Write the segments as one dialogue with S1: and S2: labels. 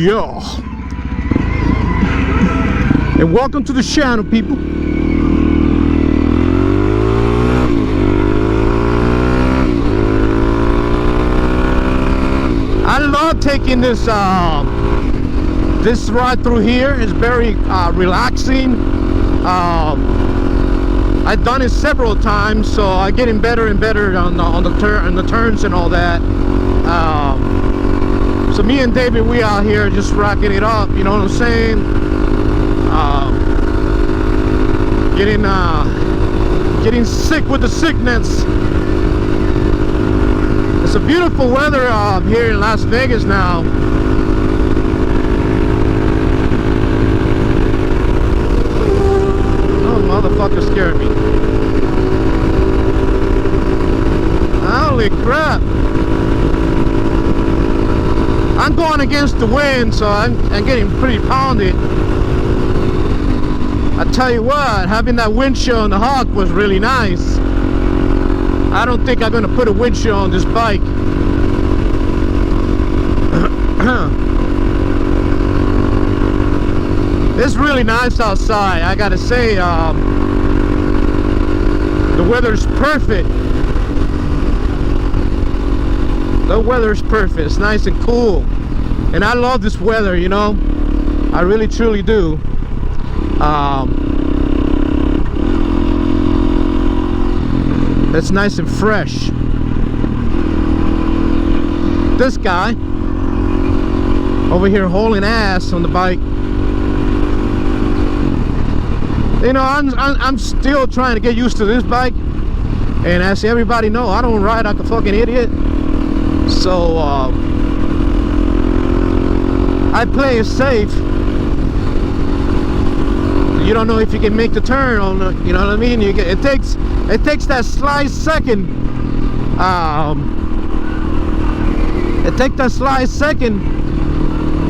S1: Yeah. And welcome to the channel, people. I love taking this this ride through here. It's very relaxing. I've done it several times, so I'm getting better and better on the turns and all that. So me and David, we out here just rocking it up, you know what I'm saying? Getting sick with the sickness. It's a beautiful weather here in Las Vegas now. Oh, motherfucker scared me. Holy crap. I'm going against the wind, so I'm getting pretty pounded. I tell you what, having that windshield on the Hawk was really nice. I don't think I'm going to put a windshield on this bike. It's really nice outside, I gotta say. The weather's perfect. The weather's perfect. It's nice and cool, and I love this weather, you know. I really truly do. It's nice and fresh. This guy over here hauling ass on the bike. You know, I'm still trying to get used to this bike, and as everybody know, I don't ride like a fucking idiot. So I play it safe. You don't know if you can make the turn on the, you know what I mean? It takes that slight second. It takes that slight second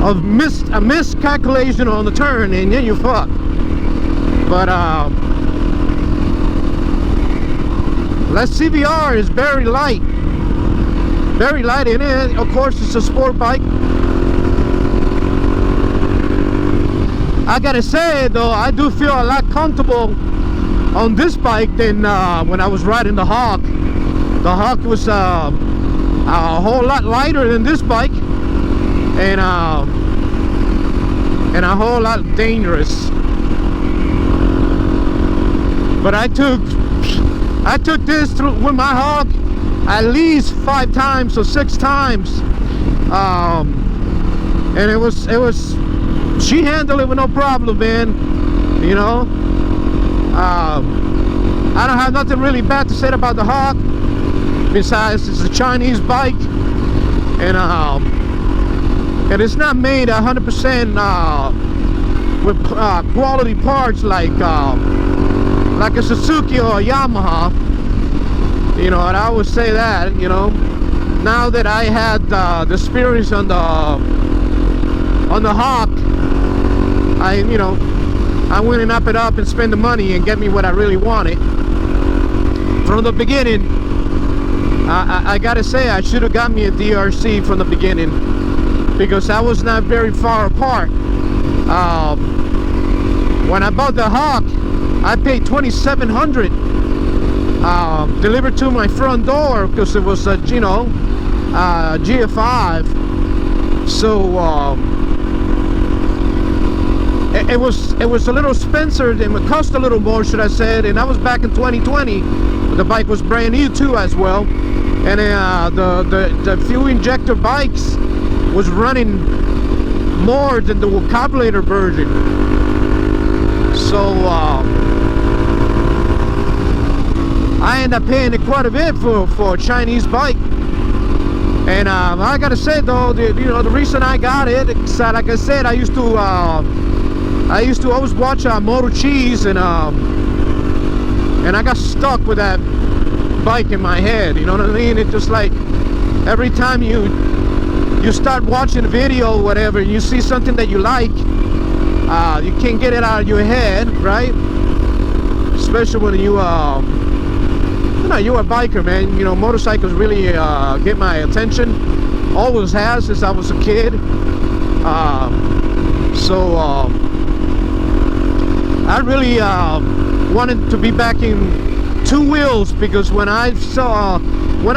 S1: of miscalculation on the turn, and then you're fucked. But that CBR is very light. Very light in it. Of course, it's a sport bike. I gotta say though, I do feel a lot comfortable on this bike than when I was riding the Hawk. The Hawk was a whole lot lighter than this bike, and a whole lot dangerous. But I took this through with my Hawk at least 5 times or 6 times, and it was she handled it with no problem, man. You know, I don't have nothing really bad to say about the Hawk, besides it's a Chinese bike, and it's not made 100% with quality parts like a Suzuki or a Yamaha. You know, and I would say that, you know, now that I had the experience on the Hawk, you know, I went and up it up and spend the money and get me what I really wanted. From the beginning, I gotta say, I should have got me a DRZ from the beginning, because I was not very far apart. When I bought the Hawk, I paid $2,700 delivered to my front door, because it was a, you know, GF5. So it was a little expensive, and it cost a little more, should I say, and that was back in 2020. The bike was brand new too as well, and the fuel injector bikes was running more than the carburetor version. So I ended up paying quite a bit for a Chinese bike. And I gotta say though, you know, the reason I got it, like I said, I used to always watch Moto Cheese, and I got stuck with that bike in my head. You know what I mean? It's just like every time you start watching a video or whatever, and you see something that you like, you can't get it out of your head, right? Especially when you're a biker, man. You know, motorcycles really get my attention. Always has since I was a kid. I really wanted to be back in two wheels, because when I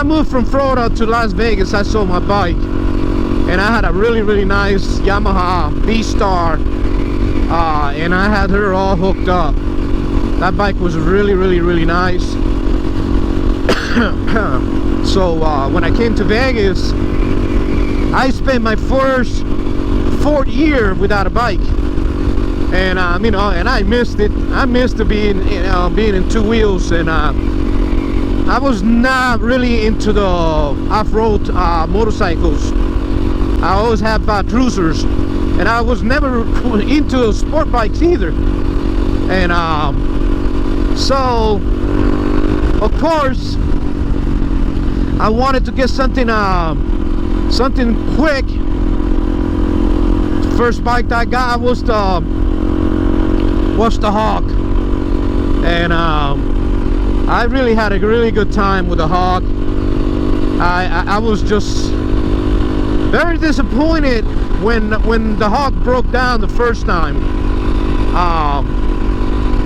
S1: moved from Florida to Las Vegas, I sold my bike, and I had a really nice Yamaha B-Star, and I had her all hooked up. That bike was really nice. So when I came to Vegas, I spent my fourth year without a bike, and you know, and I missed it. I missed being in two wheels, and I was not really into the off-road motorcycles. I always have cruisers, and I was never into sport bikes either. And so of course I wanted to get something quick. The first bike that I got was the Hawk, and I really had a really good time with the Hawk. I was just very disappointed when the Hawk broke down the first time.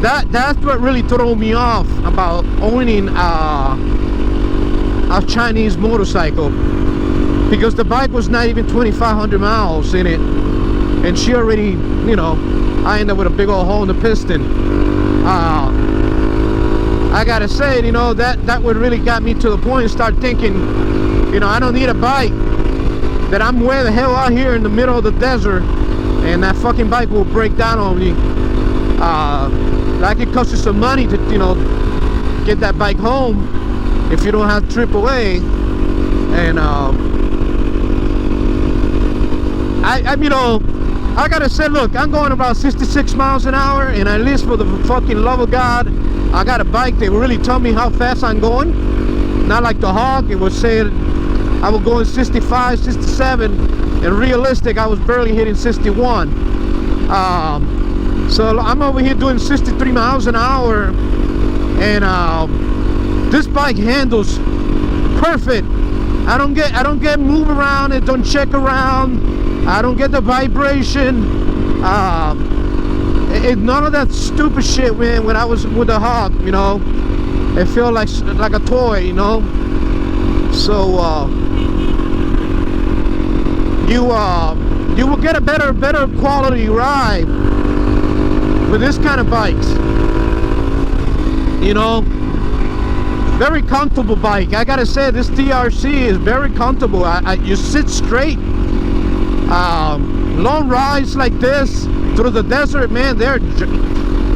S1: That's what really threw me off about owning a Chinese motorcycle, because the bike was not even 2,500 miles in it, and she already, you know, I ended up with a big old hole in the piston. I gotta say, you know, that would really got me to the point and start thinking, you know, I don't need a bike, that I'm way the hell out here in the middle of the desert, and that fucking bike will break down on me. That could cost you some money to, you know, get that bike home if you don't have AAA. And you know, I gotta say, look, I'm going about 66 miles an hour, and at least for the fucking love of God, I got a bike that really tell me how fast I'm going. Not like the Hawk, it was saying I was going 65, 67, and realistic, I was barely hitting 61. So I'm over here doing 63 miles an hour, and this bike handles perfect. I don't get move around, it don't check around, I don't get the vibration. None of that stupid shit, man. When I was with the Hawk, you know, it felt like a toy, you know. So you will get a better quality ride with this kind of bikes, you know. Very comfortable bike. I gotta say, this DRZ is very comfortable. You sit straight. Long rides like this through the desert, man, they're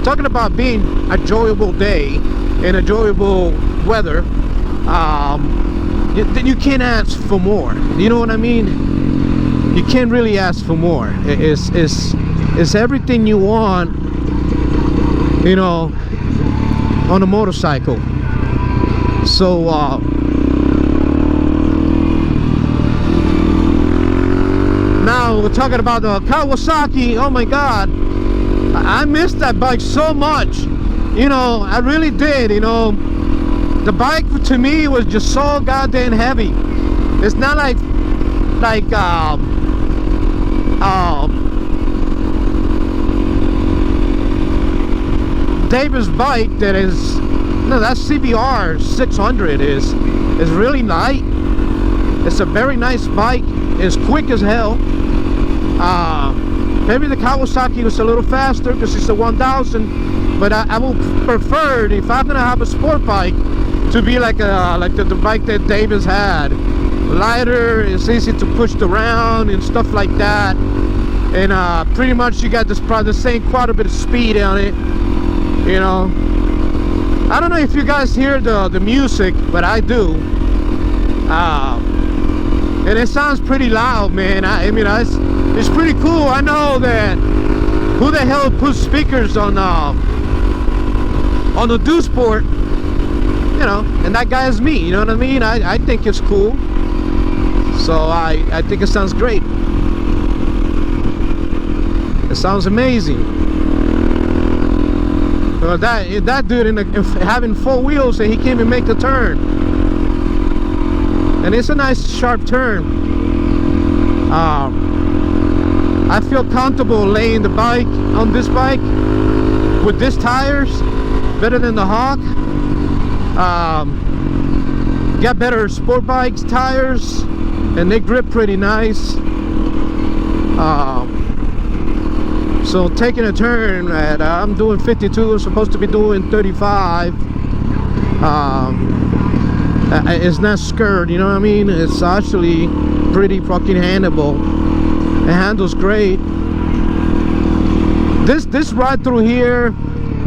S1: talking about being a enjoyable day in enjoyable weather. You can't ask for more, you know what I mean? You can't really ask for more. It's everything you want, you know, on a motorcycle. So now we're talking about the Kawasaki. Oh my God, I missed that bike so much, you know. I really did, you know. The bike to me was just so goddamn heavy. It's not like David's bike that is, no, that's CBR400 is really light. It's a very nice bike. It's quick as hell. Maybe the Kawasaki was a little faster because it's a 1000, but I will prefer, if I'm gonna have a sport bike, to be like the bike that David's had. Lighter, it's easy to push around and stuff like that, and pretty much you got this probably the same quite a bit of speed on it, you know. I don't know if you guys hear the music, but I do. And it sounds pretty loud, man. I mean, it's pretty cool. I know that who the hell puts speakers on the Do Sport, you know, and that guy is me, you know what I mean? I think it's cool. So I think it sounds great. It sounds amazing. That dude having 4 wheels, and he can't even make the turn. And it's a nice sharp turn. I feel comfortable laying the bike on this bike with these tires better than the Hawk. Got better sport bikes tires, and they grip pretty nice. So taking a turn at I'm doing 52, I'm supposed to be doing 35. It's not scared, you know what I mean? It's actually pretty fucking handleable. It handles great. This ride through here,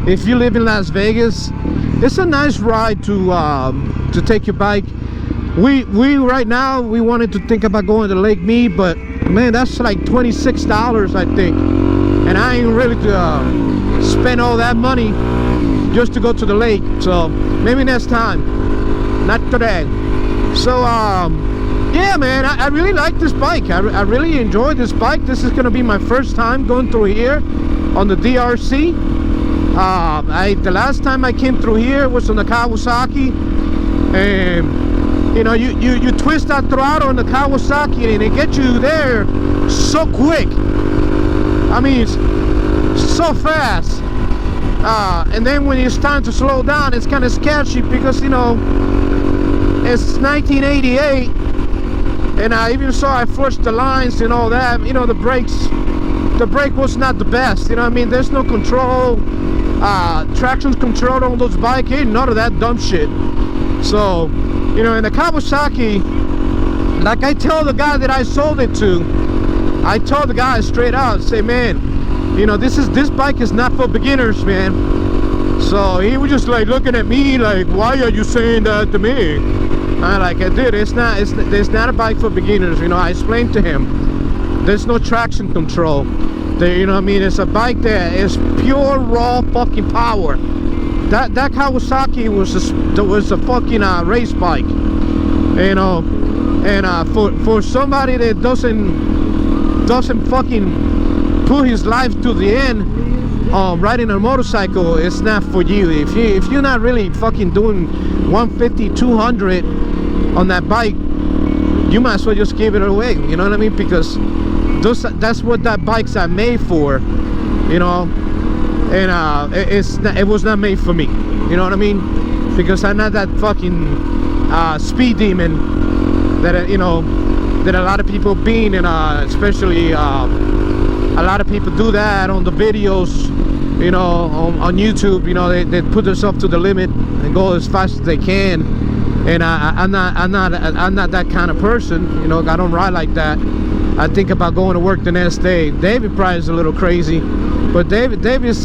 S1: if you live in Las Vegas, it's a nice ride to take your bike. We right now we wanted to think about going to Lake Mead, but man, that's like $26, I think, and I ain't really to spend all that money just to go to the lake. So maybe next time, not today. So yeah, man, I really like this bike. I really enjoy this bike. This is gonna be my first time going through here on the DRC. The last time I came through here was on the Kawasaki, and you know, you twist that throttle on the Kawasaki and it gets you there so quick. I mean, it's so fast. And then when it's time to slow down, it's kind of sketchy because, you know, it's 1988, and I even saw I flushed the lines and all that. You know, the brake was not the best. You know what I mean? There's no control, traction control on those bikes. Ain't none of that dumb shit. So, you know, in the Kawasaki, like I tell the guy that I sold it to, I told the guy straight out, say, man, you know, this bike is not for beginners, man. So he was just like looking at me like, why are you saying that to me? I'm like, dude, it's not a bike for beginners. You know, I explained to him, there's no traction control there, you know what I mean? It's a bike that is pure raw fucking power. That Kawasaki was a fucking race bike, you know. And for somebody that doesn't fucking put his life to the end riding a motorcycle, it's not for you. If you're not really fucking doing 150, 200 on that bike, you might as well just give it away, you know what I mean? Because that's what that bikes are made for, you know. And it was not made for me, you know what I mean? Because I'm not that fucking speed demon that, you know, that a lot of people being, and especially a lot of people do that on the videos, you know, on YouTube. You know, they put themselves to the limit and go as fast as they can. And I'm not that kind of person, you know. I don't ride like that. I think about going to work the next day. David probably is a little crazy, but David's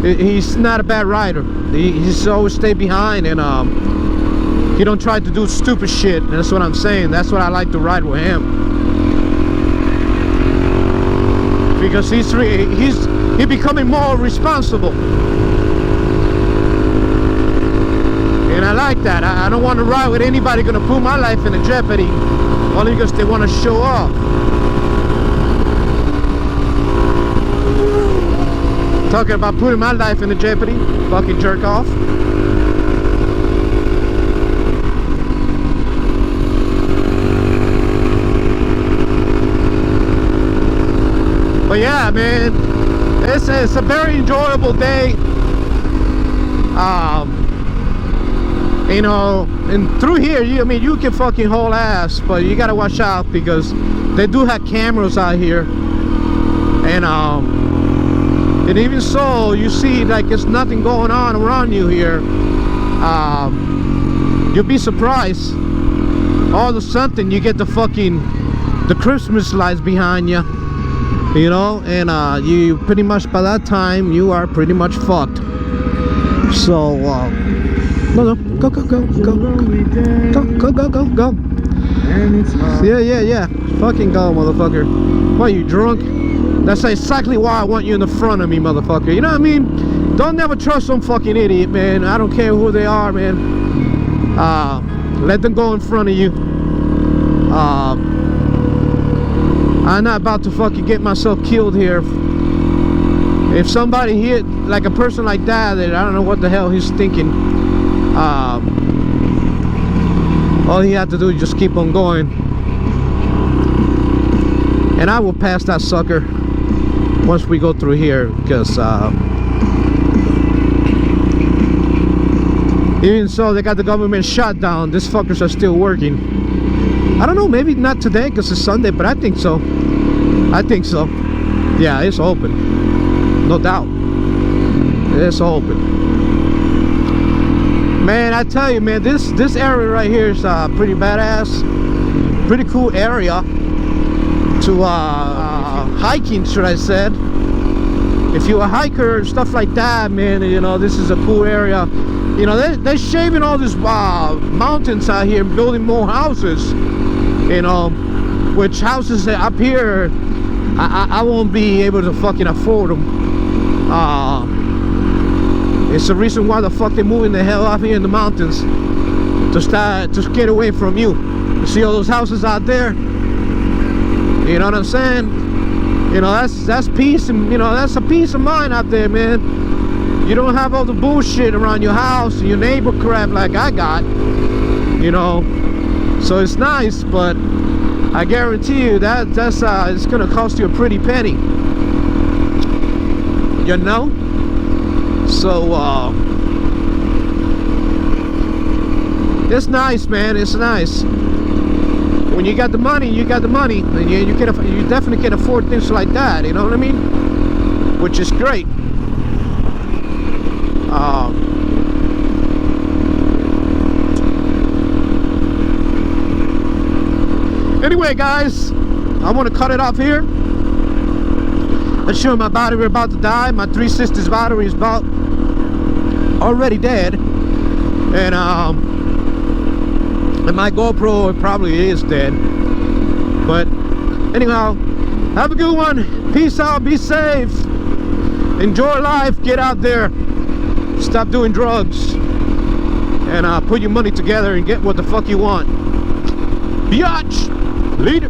S1: he's not a bad rider. He's always stay behind, and he don't try to do stupid shit. That's what I'm saying. That's what I like to ride with him, because he's becoming more responsible, and I like that. I don't want to ride with anybody gonna put my life in jeopardy only because they want to show off. Talking about putting my life in jeopardy, fucking jerk off. But yeah, man, it's a very enjoyable day. You know, and through here, I mean, you can fucking haul ass, but you gotta watch out because they do have cameras out here, and even so, you see like there's nothing going on around you here. You'll be surprised. All of a sudden, you get the Christmas lights behind you. You know, and you pretty much, by that time, you are pretty much fucked. So no, go yeah, fucking go, motherfucker. What, you drunk? That's exactly why I want you in the front of me, motherfucker. You know what I mean? Don't never trust some fucking idiot, man. I don't care who they are, man. Let them go in front of you. I'm not about to fucking get myself killed here. If somebody hit like a person like that, I don't know what the hell he's thinking. All he had to do is just keep on going. And I will pass that sucker once we go through here, because even so, they got the government shut down. These fuckers are still working. I don't know, maybe not today because it's Sunday, but I think so. I think so. Yeah, it's open. No doubt. It's open. Man, I tell you, man, this area right here is pretty badass. Pretty cool area to hiking, should I said. If you're a hiker and stuff like that, man, you know, this is a cool area. You know, they're shaving all these mountains out here and building more houses, you know, which houses up here I won't be able to fucking afford them. It's the reason why the fuck they're moving the hell out here in the mountains, to get away from you. You see all those houses out there? You know what I'm saying? You know, that's peace, and you know, that's a peace of mind out there, man. You don't have all the bullshit around your house and your neighbor crap like I got, you know. So it's nice, but I guarantee you that's it's gonna cost you a pretty penny, you know. So it's nice, man. It's nice. When you got the money, you got the money, and you definitely can afford things like that. You know what I mean? Which is great. Anyway, guys, I want to cut it off here. I'm sure my battery about to die. My 360's battery is about already dead, and my GoPro probably is dead. But anyhow, have a good one. Peace out. Be safe. Enjoy life. Get out there. Stop doing drugs, and put your money together and get what the fuck you want. Biatch. Later.